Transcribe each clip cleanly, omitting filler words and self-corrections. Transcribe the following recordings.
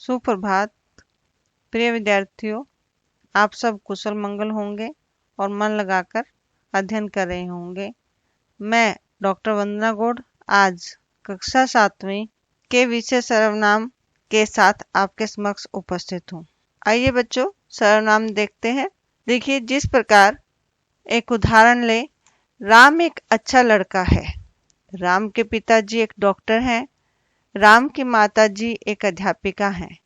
सुप्रभात प्रिय विद्यार्थियों, आप सब कुशल मंगल होंगे और मन लगाकर अध्ययन कर रहे होंगे। मैं डॉक्टर वंदना गौड़ आज कक्षा 7वीं के विषय सर्वनाम के साथ आपके समक्ष उपस्थित हूँ। आइए बच्चों, सर्वनाम देखते हैं। देखिए, जिस प्रकार एक उदाहरण ले, राम एक अच्छा लड़का है। राम के पिताजी एक डॉक्टर हैं। राम की माताजी एक अध्यापिका हैं।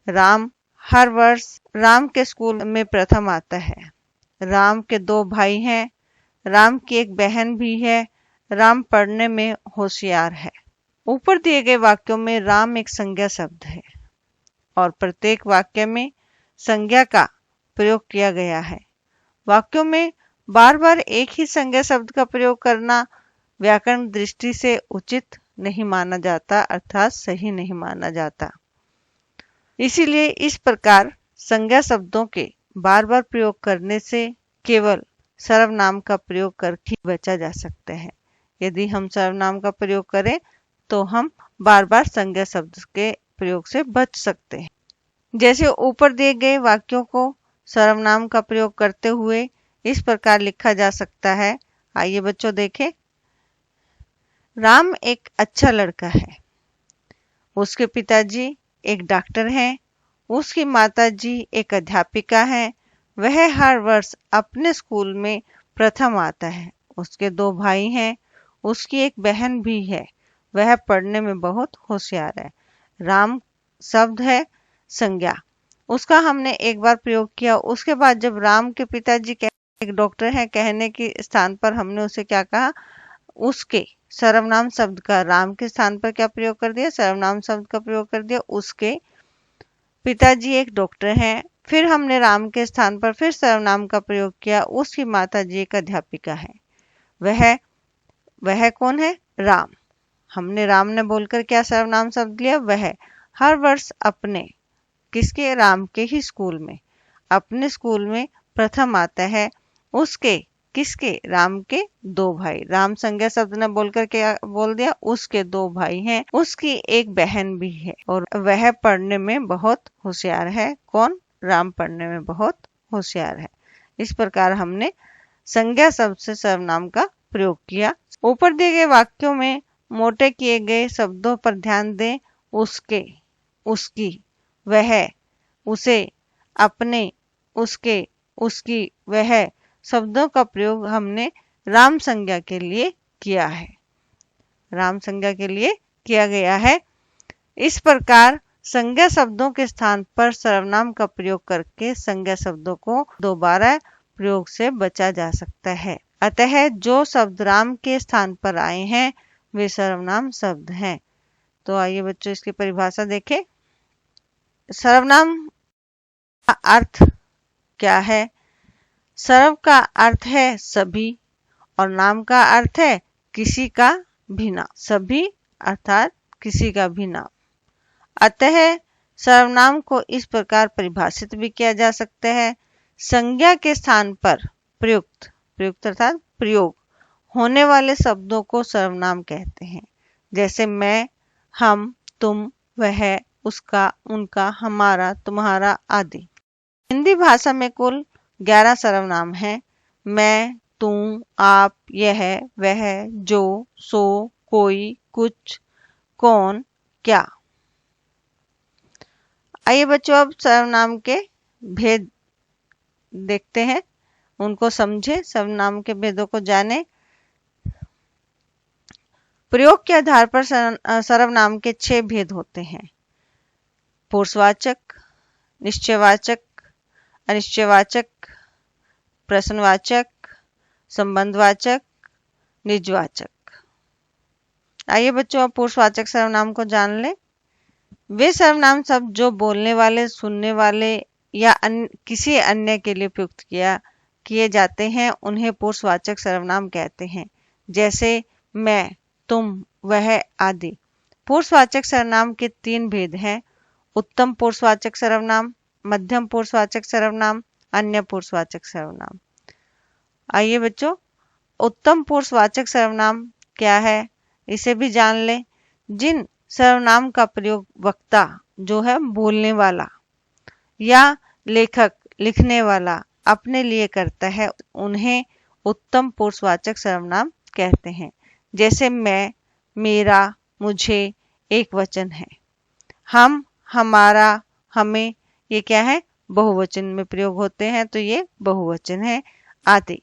राम हर वर्ष राम के स्कूल में प्रथम आता है। राम के 2 भाई हैं। राम की एक बहन भी है। राम पढ़ने में होशियार है। ऊपर दिए गए वाक्यों में राम एक संज्ञा शब्द है और प्रत्येक वाक्य में संज्ञा का प्रयोग किया गया है। वाक्यों में बार बार एक ही संज्ञा शब्द का प्रयोग करना व्याकरण दृष्टि से उचित नहीं माना जाता, अर्थात सही नहीं माना जाता। इसीलिए इस प्रकार संज्ञा शब्दों के बार बार प्रयोग करने से केवल सर्वनाम का प्रयोग करके बचा जा सकता है। यदि हम सर्वनाम का प्रयोग करें तो हम बार बार संज्ञा शब्द के प्रयोग से बच सकते हैं। जैसे ऊपर दिए गए वाक्यों को सर्वनाम का प्रयोग करते हुए इस प्रकार लिखा जा सकता है। आइए बच्चों देखें। राम एक अच्छा लड़का है। उसके पिताजी एक डॉक्टर हैं। उसकी माताजी एक अध्यापिका हैं। वह हर वर्ष अपने स्कूल में प्रथम आता है। उसके 2 भाई हैं। उसकी एक बहन भी है। वह पढ़ने में बहुत होशियार है। राम शब्द है संज्ञा, उसका हमने एक बार प्रयोग किया। उसके बाद जब राम के पिताजी एक डॉक्टर हैं कहने के स्थान पर हमने उसे क्या कहा, उसके सर्वनाम शब्द का राम के स्थान पर क्या प्रयोग कर दिया, सर्वनाम शब्द का प्रयोग कर दिया। उसके पिताजी एक डॉक्टर हैं। फिर हमने राम के स्थान पर फिर सर्वनाम का प्रयोग किया। उसकी माताजी एक अध्यापिका है। वह कौन है, राम। हमने राम ने बोलकर क्या सर्वनाम शब्द लिया, वह हर वर्ष अपने किसके, राम के ही स्कूल में, अपने स्कूल में प्रथम आता है। उसके किसके, राम के 2 भाई। राम संज्ञा शब्द ने बोलकर क्या बोल दिया, उसके 2 भाई हैं। उसकी एक बहन भी है और वह पढ़ने में बहुत होशियार है। कौन, राम पढ़ने में बहुत होशियार है। इस प्रकार हमने संज्ञा शब्द से सर्वनाम का प्रयोग किया। ऊपर दिए गए वाक्यों में मोटे किए गए शब्दों पर ध्यान दें। उसके, उसकी, वह, उसे, अपने, उसके, उसकी, वह शब्दों का प्रयोग हमने राम संज्ञा के लिए किया है। राम संज्ञा के लिए किया गया है। इस प्रकार संज्ञा शब्दों के स्थान पर सर्वनाम का प्रयोग करके संज्ञा शब्दों को दोबारा प्रयोग से बचा जा सकता है। अतः जो शब्द राम के स्थान पर आए हैं वे सर्वनाम शब्द हैं। तो आइए बच्चों इसकी परिभाषा देखें। सर्वनाम का अर्थ क्या है? सर्व का अर्थ है सभी और नाम का अर्थ है किसी का भी नाम। सभी अर्थात किसी का भी नाम। अतः सर्वनाम को इस प्रकार परिभाषित भी किया जा सकता है। संज्ञा के स्थान पर प्रयुक्त अर्थात प्रयोग होने वाले शब्दों को सर्वनाम कहते हैं। जैसे मैं, हम, तुम, वह, उसका, उनका, हमारा, तुम्हारा आदि। हिंदी भाषा में कुल 11 सर्वनाम हैं। मैं, तू, आप, यह, वह, जो, सो, कोई, कुछ, कौन, क्या। आइए बच्चों अब सर्वनाम के भेद देखते हैं, उनको समझे, सर्वनाम के भेदों को जाने। प्रयोग के आधार पर सर्वनाम के 6 भेद होते हैं। पुरुषवाचक, निश्चयवाचक, अनिश्चयवाचक, प्रश्नवाचक, संबंधवाचक, निजवाचक। आइए बच्चों अब पुरुषवाचक सर्वनाम को जान लें। वे सर्वनाम शब्द जो बोलने वाले, सुनने वाले या किसी अन्य के लिए प्रयुक्त किए जाते हैं उन्हें पुरुषवाचक सर्वनाम कहते हैं। जैसे मैं, तुम, वह आदि। पुरुषवाचक सर्वनाम के 3 भेद हैं। उत्तम पुरुषवाचक सर्वनाम, मध्यम पुरुषवाचक सर्वनाम, अन्य पुरुषवाचक सर्वनाम। आइए बच्चों उत्तम पुरुषवाचक सर्वनाम क्या है इसे भी जान लें। जिन सर्वनाम का प्रयोग वक्ता जो है बोलने वाला, या लेखक लिखने वाला अपने लिए करता है, उन्हें उत्तम पुरुषवाचक सर्वनाम कहते हैं। जैसे मैं, मेरा, मुझे एक वचन है। हम, हमारा, हमें ये क्या है, बहुवचन में प्रयोग होते हैं, तो ये बहुवचन है आदि।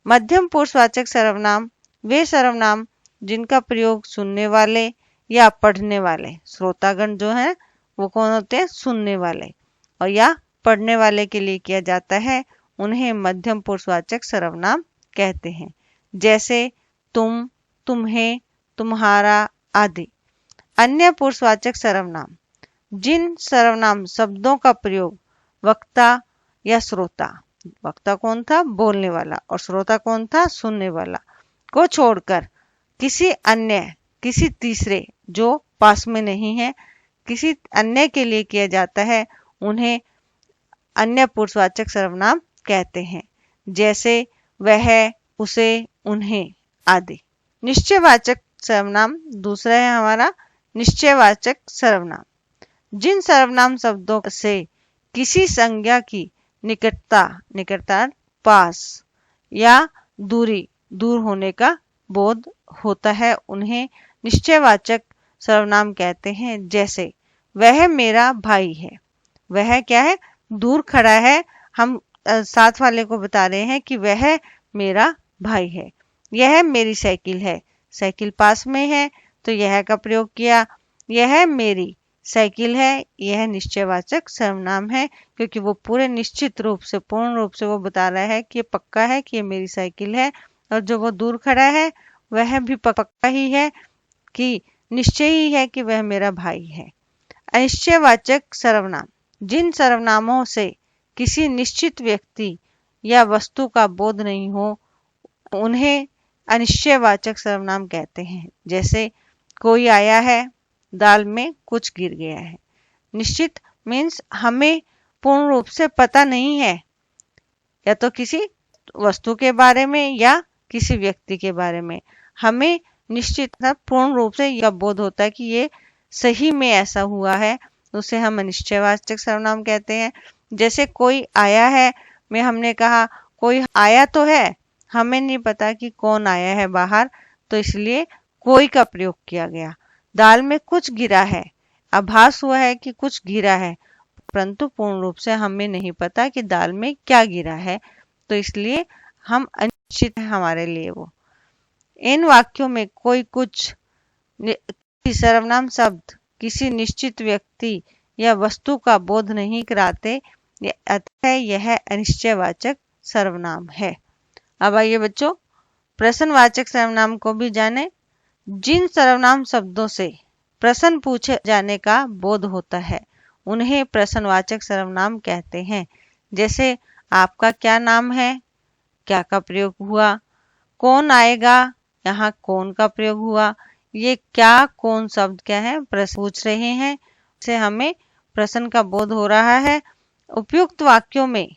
मध्यम पुरुषवाचक सर्वनाम वे सर्वनाम जिनका प्रयोग सुनने वाले या पढ़ने वाले श्रोतागण जो है वो कौन होते हैं, सुनने वाले और या पढ़ने वाले के लिए किया जाता है, उन्हें मध्यम पुरुषवाचक सर्वनाम कहते हैं। जैसे तुम, तुम्हें, तुम्हारा आदि। अन्य पुरुषवाचक सर्वनाम जिन सर्वनाम शब्दों का प्रयोग वक्ता या श्रोता, वक्ता कौन था, बोलने वाला, और श्रोता कौन था, सुनने वाला, को छोड़कर किसी अन्य, किसी तीसरे जो पास में नहीं है, किसी अन्य के लिए किया जाता है, उन्हें अन्य पुरुषवाचक सर्वनाम कहते हैं। जैसे वह, उसे, उन्हें आदि। निश्चयवाचक सर्वनाम दूसरा है हमारा निश्चयवाचक सर्वनाम। जिन सर्वनाम शब्दों से किसी संज्ञा की निकटता, निकटता पास, या दूरी, दूर होने का बोध होता है, उन्हें निश्चयवाचक सर्वनाम कहते हैं। जैसे वह मेरा भाई है। वह क्या है, दूर खड़ा है, हम साथ वाले को बता रहे हैं कि वह मेरा भाई है। यह मेरी साइकिल है। साइकिल पास में है तो यह का प्रयोग किया। यह मेरी साइकिल है, यह निश्चयवाचक सर्वनाम है, क्योंकि वो पूरे निश्चित रूप से, पूर्ण रूप से वो बता रहा है कि ये पक्का है कि ये मेरी साइकिल है। और जो वो दूर खड़ा है वह भी पक्का ही है कि निश्चय ही है कि वह मेरा भाई है। अनिश्चयवाचक सर्वनाम जिन सर्वनामों से किसी निश्चित व्यक्ति या वस्तु का बोध नहीं हो, उन्हें अनिश्चयवाचक सर्वनाम कहते हैं। जैसे कोई आया है, दाल में कुछ गिर गया है। निश्चित मीन्स हमें पूर्ण रूप से पता नहीं है, या तो किसी वस्तु के बारे में या किसी व्यक्ति के बारे में हमें निश्चित पूर्ण रूप से यह बोध होता है कि ये सही में ऐसा हुआ है, उसे हम अनिश्चयवाचक सर्वनाम कहते हैं। जैसे कोई आया है में हमने कहा कोई आया तो है, हमें नहीं पता कि कौन आया है बाहर, तो इसलिए कोई का प्रयोग किया गया। दाल में कुछ गिरा है, आभास हुआ है कि कुछ गिरा है, परंतु पूर्ण रूप से हमें नहीं पता कि दाल में क्या गिरा है, तो इसलिए हम अनिश्चित है हमारे लिए वो। इन वाक्यों में कोई कुछ सर्वनाम शब्द किसी निश्चित व्यक्ति या वस्तु का बोध नहीं कराते, अतः यह अनिश्चयवाचक सर्वनाम है। अब आइए बच्चों प्रश्नवाचक सर्वनाम को भी जाने। जिन सर्वनाम शब्दों से प्रश्न पूछे जाने का बोध होता है, उन्हें प्रश्नवाचक सर्वनाम कहते हैं। जैसे आपका क्या नाम है, क्या का प्रयोग हुआ। कौन आएगा, यहाँ कौन का प्रयोग हुआ। ये क्या, कौन शब्द क्या है, प्रश्न पूछ रहे हैं, से हमें प्रश्न का बोध हो रहा है। उपयुक्त वाक्यों में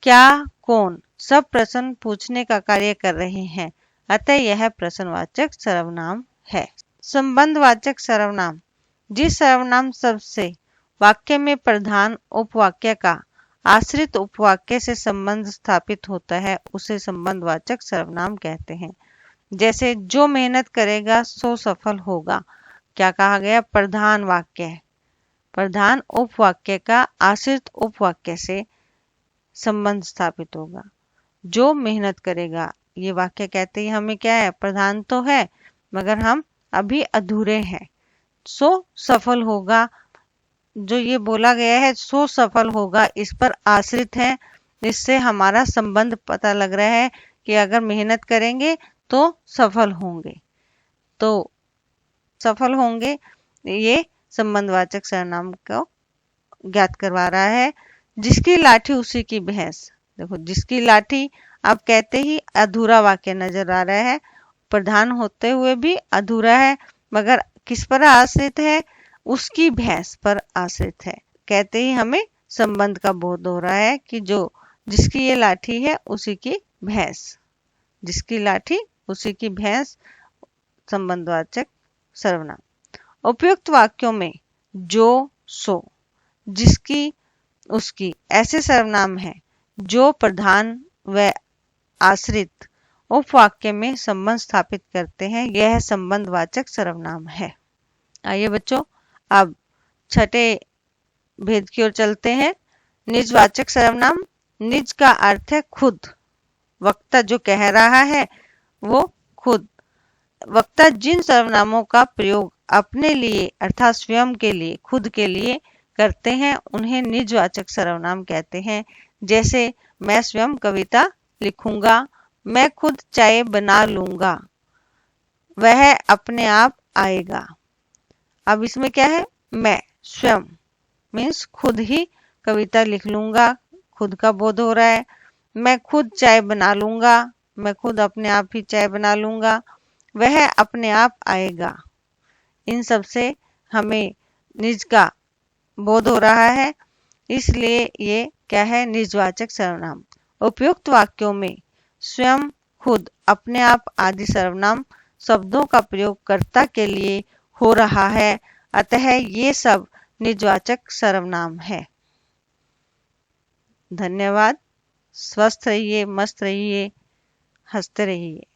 क्या, कौन सब प्रश्न पूछने का कार्य कर रहे हैं, अतः यह प्रश्नवाचक सर्वनाम है। संबंधवाचक सर्वनाम जिस सर्वनाम शब्द से वाक्य में प्रधान उपवाक्य का आश्रित उपवाक्य से संबंध स्थापित होता है, उसे संबंधवाचक सर्वनाम कहते हैं। जैसे जो मेहनत करेगा सो सफल होगा, क्या कहा गया, प्रधान वाक्य है, प्रधान उपवाक्य का आश्रित उपवाक्य से संबंध स्थापित होगा। जो मेहनत करेगा, ये वाक्य कहते हैं हमें क्या है, प्रधान तो है मगर हम अभी अधूरे हैं। सो सफल होगा, जो ये बोला गया है सो सफल होगा, इस पर आश्रित है, इससे हमारा संबंध पता लग रहा है कि अगर मेहनत करेंगे तो सफल होंगे, तो सफल होंगे, ये संबंधवाचक सर्वनाम को ज्ञात करवा रहा है। जिसकी लाठी उसी की भैंस, देखो जिसकी लाठी अब कहते ही अधूरा वाक्य नजर आ रहा है, प्रधान होते हुए भी अधूरा है, मगर किस पर आश्रित है, उसकी भैंस पर आश्रित है। कहते ही हमें संबंध का बोध हो रहा है कि जो जिसकी ये लाठी है उसी की भैंस, जिसकी लाठी उसी की भैंस, संबंधवाचक सर्वनाम। उपयुक्त वाक्यों में जो, सो, जिसकी उसकी ऐसे सर्वनाम है जो प्रधान व आश्रित उपवाक्य में संबंध स्थापित करते हैं, यह संबंधवाचक सर्वनाम है। आइए बच्चों, अब छठे भेद की ओर चलते हैं। निजवाचक सर्वनाम। निज का अर्थ है खुद। वक्ता जो कह रहा है वो खुद। वक्ता जिन सर्वनामों का प्रयोग अपने लिए अर्थात स्वयं के लिए, खुद के लिए करते हैं उन्हें निजवाचक सर्वनाम कहते हैं। जैसे मैं स्वयं कविता लिखूंगा, मैं खुद चाय बना लूंगा, वह अपने आप आएगा। अब इसमें क्या है, मैं स्वयं मीन्स खुद ही कविता लिख लूंगा, खुद का बोध हो रहा है। मैं खुद चाय बना लूंगा, मैं खुद अपने आप ही चाय बना लूंगा, वह अपने आप आएगा। इन सब से हमें निज का बोध हो रहा है, इसलिए ये क्या है, निजवाचक सर्वनाम। उपयुक्त वाक्यों में स्वयं, खुद, अपने आप आदि सर्वनाम शब्दों का प्रयोग कर्ता के लिए हो रहा है, अतः ये सब निजवाचक सर्वनाम है। धन्यवाद। स्वस्थ रहिए, मस्त रहिए, हंसते रहिए।